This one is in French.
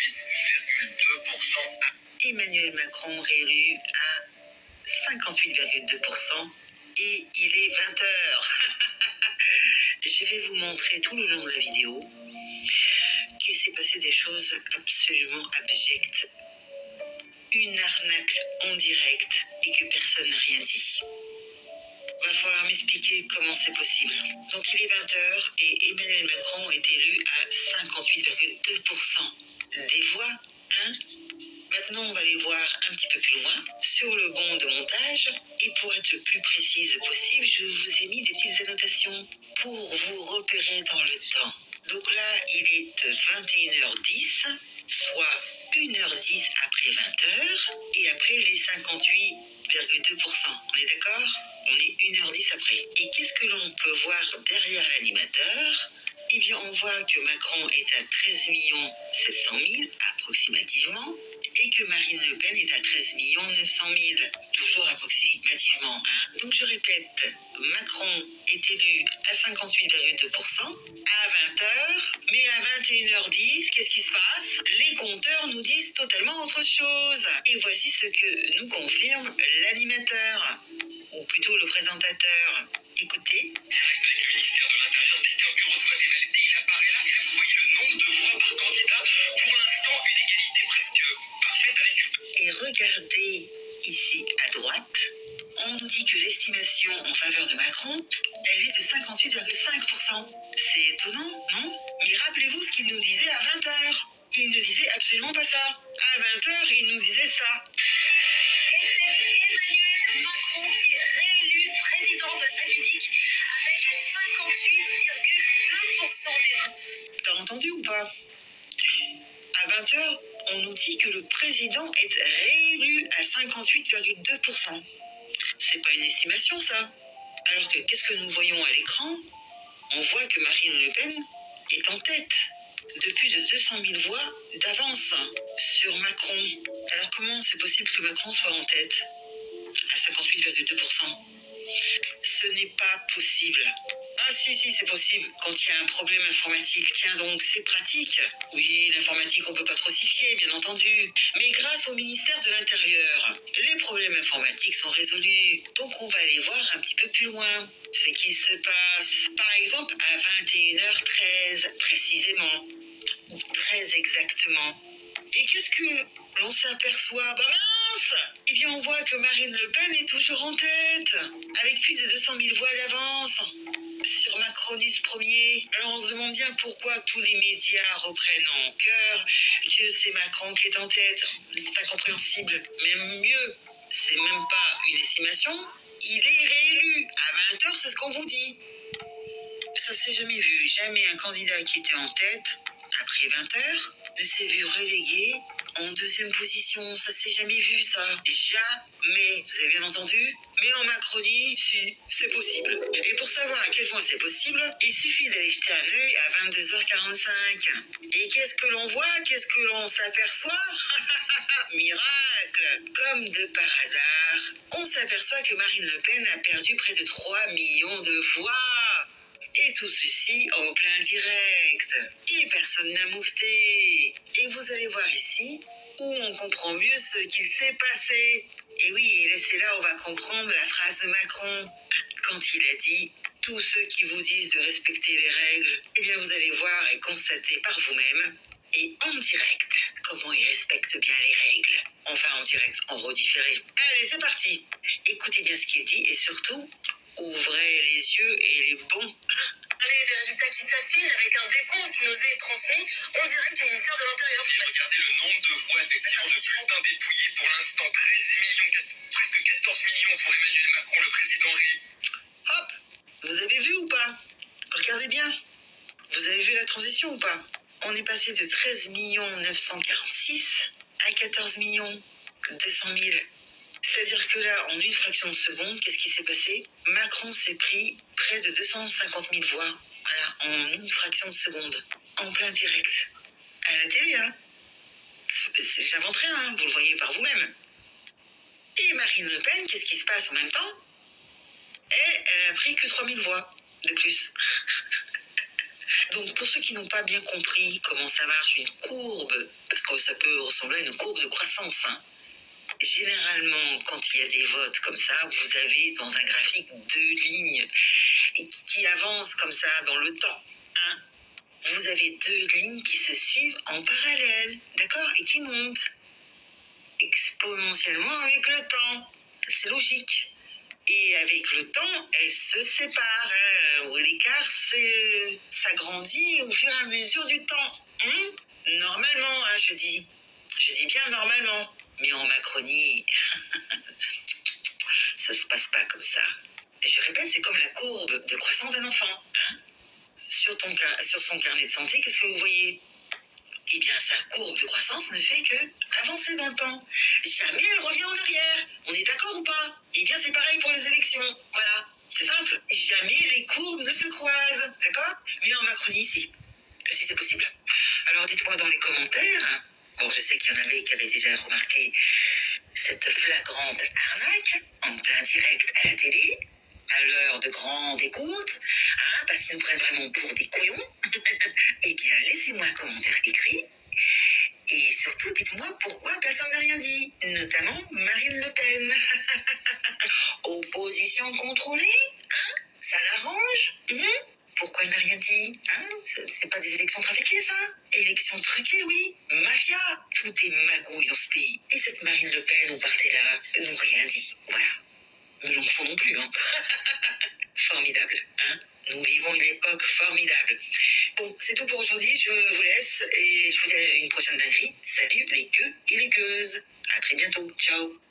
58,2%. Emmanuel Macron réélu à 58,2%. Et il est 20h. Je vais vous montrer tout le long de la vidéo qu'il s'est passé des choses absolument abjectes. Une arnaque en direct et que personne n'a rien dit. Va falloir m'expliquer comment c'est possible. Donc il est 20h et Emmanuel Macron est élu à 58,2% des voix. Maintenant, on va aller voir un petit peu plus loin sur le banc de montage. Et pour être plus précise possible, je vous ai mis des petites annotations pour vous repérer dans le temps. Donc là, il est 21h10, soit 1h10 après 20h, et après les 58,2%. On est d'accord ? On est 1h10 après. Et qu'est-ce que l'on peut voir derrière l'animateur ? Eh bien, on voit que Macron est à 13 700 000 approximativement et que Marine Le Pen est à 13 900 000, toujours approximativement. Donc je répète, Macron est élu à 58,2% à 20h, mais à 21h10, qu'est-ce qui se passe ? Les compteurs nous disent totalement autre chose. Et voici ce que nous confirme l'animateur, ou plutôt le présentateur. Écoutez. Direct avec le ministère de l'Intérieur, dès qu'un bureau de vote est validé, il apparaît là. Et là, vous voyez le nombre de voix par candidat. Pour l'instant, une égalité presque parfaite avec une... Et regardez ici à droite, on nous dit que l'estimation en faveur de Macron, elle est de 58,5%. C'est étonnant, non ? Mais rappelez-vous ce qu'il nous disait à 20h. Il ne disait absolument pas ça. À 20h, il nous disait ça. Et c'est Emmanuel Macron qui est réélu président de la République avec 58,2% des voix. T'as entendu ou pas ? À 20h, on nous dit que le président est réélu à 58,2%. C'est pas une estimation, ça. Alors que qu'est-ce que nous voyons à l'écran ? On voit que Marine Le Pen est en tête de plus de 200 000 voix d'avance sur Macron. Alors comment c'est possible que Macron soit en tête à 58,2%? Ce n'est pas possible. Ah si, c'est possible, quand il y a un problème informatique. Tiens donc, c'est pratique. Oui, l'informatique, on peut pas trop s'y fier, bien entendu. Mais grâce au ministère de l'Intérieur, les problèmes informatiques sont résolus. Donc on va aller voir un petit peu plus loin ce qui se passe. Par exemple, à 21h13, précisément, ou très exactement. Et qu'est-ce que l'on s'aperçoit ? Bah mince ! Eh bien, on voit que Marine Le Pen est toujours en tête, avec plus de 200 000 voix d'avance sur Macronis premier. Alors on se demande bien pourquoi tous les médias reprennent en cœur que c'est Macron qui est en tête. C'est incompréhensible. Même mieux, c'est même pas une estimation. Il est réélu. À 20h, c'est ce qu'on vous dit. Ça s'est jamais vu. Jamais un candidat qui était en tête, après 20h, ne s'est vu relégué en deuxième position. Ça s'est jamais vu, ça. Jamais. Vous avez bien entendu ? Mais en Macronie, si, c'est possible. Et pour savoir à quel point c'est possible, il suffit d'aller jeter un œil à 22h45. Et qu'est-ce que l'on voit ? Qu'est-ce que l'on s'aperçoit ? Miracle ! Comme de par hasard, on s'aperçoit que Marine Le Pen a perdu près de 3 millions de voix. Et tout ceci en plein direct. Et personne n'a moufté. Et vous allez voir ici où on comprend mieux ce qu'il s'est passé. Et oui, c'est là où on va comprendre la phrase de Macron. Quand il a dit « Tous ceux qui vous disent de respecter les règles, eh bien vous allez voir et constater par vous-même et en direct comment ils respectent bien les règles. » Enfin en direct, en redifféré. Allez, c'est parti. Écoutez bien ce qui est dit et surtout, ouvrez les yeux et les bons. Les résultats qui s'affinent avec un décompte qui nous est transmis en direct du ministère de l'Intérieur. Et regardez le nombre de voix, effectivement, de bulletins dépouillés pour l'instant. 13 millions, presque 14 millions pour Emmanuel Macron, le président. Hop, vous avez vu ou pas ? Regardez bien. Vous avez vu la transition ou pas ? On est passé de 13 946 à 14 200 000. C'est-à-dire que là, en une fraction de seconde, qu'est-ce qui s'est passé ? Macron s'est pris près de 250 000 voix. Voilà, en une fraction de seconde. En plein direct. À la télé, hein. J'invente rien, hein, vous le voyez par vous-même. Et Marine Le Pen, qu'est-ce qui se passe en même temps ? Elle a pris que 3 000 voix de plus. Donc, pour ceux qui n'ont pas bien compris comment ça marche, une courbe, parce que ça peut ressembler à une courbe de croissance, hein. Généralement, quand il y a des votes comme ça, vous avez dans un graphique 2 lignes et qui avancent comme ça dans le temps, hein. Vous avez 2 lignes qui se suivent en parallèle, d'accord, et qui montent exponentiellement avec le temps. C'est logique. Et avec le temps, elles se séparent, hein. L'écart s'agrandit au fur et à mesure du temps. Normalement, hein, je dis bien normalement. Mais en Macronie, ça se passe pas comme ça. Et je répète, c'est comme la courbe de croissance d'un enfant. Hein. Sur son carnet de santé, qu'est-ce que vous voyez? Eh bien, sa courbe de croissance ne fait que avancer dans le temps. Jamais elle revient en arrière. On est d'accord ou pas? Eh bien, c'est pareil pour les élections. Voilà, c'est simple. Jamais les courbes ne se croisent, d'accord? Mais en Macronie, si c'est possible. Alors, dites-moi dans les commentaires. Bon, je sais qu'il y en avait qui avaient déjà remarqué cette flagrante arnaque en plein direct à la télé, à l'heure de grande écoute, hein, parce qu'ils nous prennent vraiment pour des couillons. Eh bien, laissez-moi un commentaire écrit. Et surtout, dites-moi pourquoi personne n'a rien dit, notamment Marine Le Pen. Opposition contrôlée, hein? Ça l'arrange, Pourquoi elle n'a rien dit, hein? C'est pas des élections trafiquées, ça? Élections truquées, oui. Mafia. Tout est magouille dans ce pays. Et cette Marine Le Pen ou Barthéla n'ont rien dit. Voilà. Mais l'on font non plus, hein. Formidable, hein? Nous vivons une époque formidable. Bon, c'est tout pour aujourd'hui. Je vous laisse et je vous dis à une prochaine dinguerie. Salut les queues et les queuses. À très bientôt. Ciao.